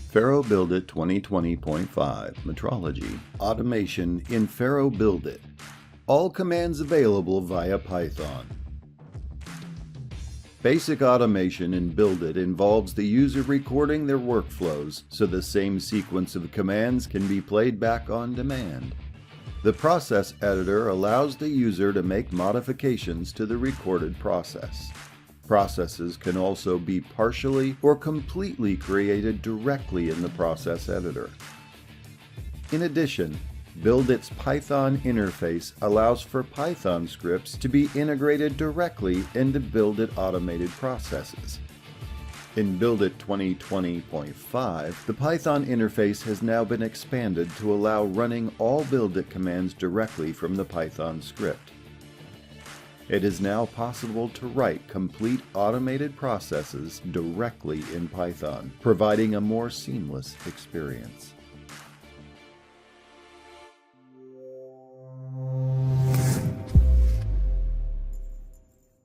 FARO BuildIT 2020.5 Metrology Automation in FARO BuildIT. All commands available via Python. Basic automation in BuildIT involves the user recording their workflows so the same sequence of commands can be played back on demand. The process editor allows the user to make modifications to the recorded process. Processes can also be partially or completely created directly in the process editor. In addition, BuildIT's Python interface allows for Python scripts to be integrated directly into BuildIT automated processes. In BuildIT 2020.5, the Python interface has now been expanded to allow running all BuildIT commands directly from the Python script. It is now possible to write complete automated processes directly in Python, providing a more seamless experience.